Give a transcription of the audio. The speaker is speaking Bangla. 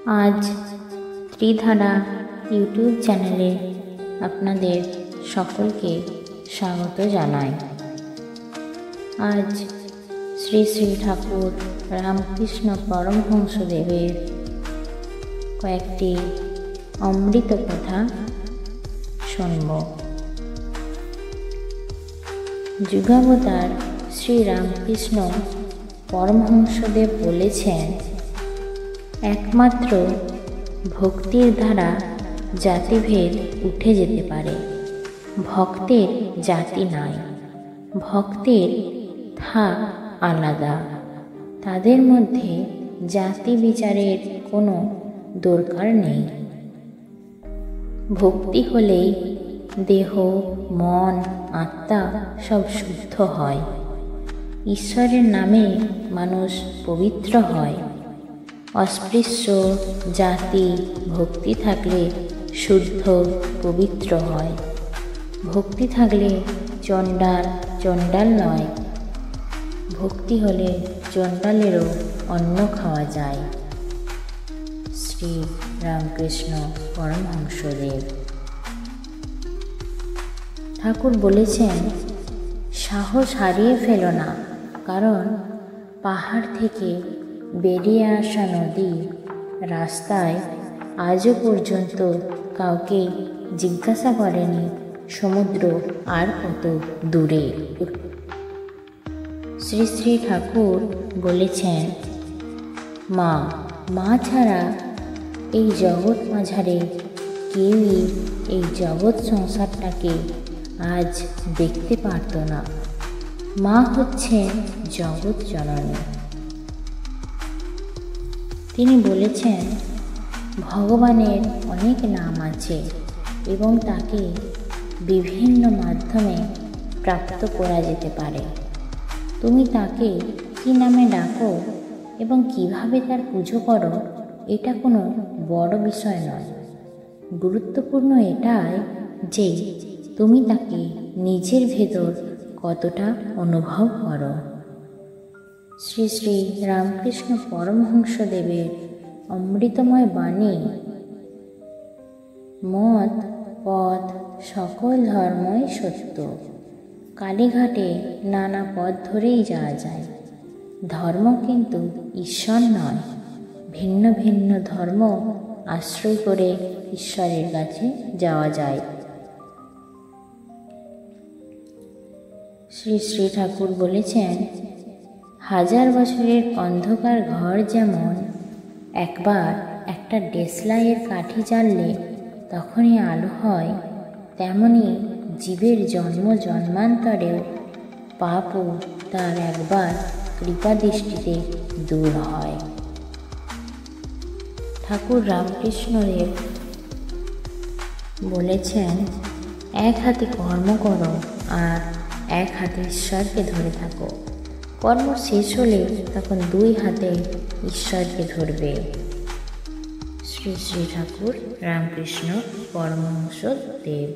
আজ ত্রিধারা ইউটিউব চ্যানেলে আপনাদের সকলকে স্বাগত জানাই। আজ শ্রী শ্রী ঠাকুর রামকৃষ্ণ পরমহংসদেবের কয়েকটি অমৃত কথা শুনব। যুগাবতার শ্রী রামকৃষ্ণ পরমহংসদেব বলেছেন, একমাত্র ভক্তির দ্বারা জাতিভেদ উঠে যেতে পারে। ভক্তের জাতি নাই, ভক্তের থাক আলাদা। তাদের মধ্যে জাতি বিচারের কোনো দরকার নেই। ভক্তি হলেই দেহ, মন, আত্মা সব শুদ্ধ হয়। ঈশ্বরের নামে মানুষ পবিত্র হয়। অস্পৃশ্য জাতি ভক্তি থাকলে শুদ্ধ পবিত্র হয়। ভক্তি থাকলে চণ্ডাল চণ্ডাল নয়। ভক্তি হলে চণ্ডালেরও অন্ন খাওয়া যায়। শ্রী রামকৃষ্ণ পরমহংসদেব ঠাকুর বলেছেন, সাহস হারিয়ে ফেলো না, কারণ পাহাড় থেকে বেরিয়ে আসা নদী রাস্তায় আজও পর্যন্ত কাউকে জিজ্ঞাসা করেনি সমুদ্র আর কত দূরে। শ্রী শ্রী ঠাকুর বলেছেন, মা ছাড়া এই জগৎ মাঝারে কেউই এই জগৎ সংসারটাকে আজ দেখতে পারত না। মা হচ্ছেন জগৎ জননী। তিনি বলেছেন, ভগবানের অনেক নাম আছে এবং তাকে বিভিন্ন মাধ্যমে প্রাপ্ত করা যেতে পারে। তুমি তাকে কী নামে ডাকো এবং কিভাবে তার পুজো করো, এটা কোনো বড় বিষয় নয়। গুরুত্বপূর্ণ এটাই যে তুমি তাকে নিজের ভেতর কতটা অনুভব করো। শ্রী শ্রী রামকৃষ্ণ পরমহংসদেবের অমৃতময় বাণী। মত পথ সকল ধর্মই সত্য। কালীঘাটে নানা পথ ধরেই যাওয়া যায়। ধর্ম কিন্তু ঈশ্বর নয়। ভিন্ন ভিন্ন ধর্ম আশ্রয় করে ঈশ্বরের কাছে যাওয়া যায়। শ্রী শ্রী ঠাকুর বলেছেন, 1000 বছরের অন্ধকার ঘর যেমন একবার একটা দেশলাইয়ের কাঠি জ্বাললে তখনই আলো হয়, তেমনি জীবের জন্ম জন্মান্তরেও পাপও তার একবার কৃপা দৃষ্টিতে দূর হয়। ঠাকুর রামকৃষ্ণদেব বলেছেন, এক হাতে কর্ম করো আর এক হাতে ঈশ্বরকে ধরে থাকো। কর্ম শেষ হলে তখন 2 হাতে ঈশ্বরকে ধরবে। শ্রী শ্রী ঠাকুর রামকৃষ্ণ পরমহংসদেব।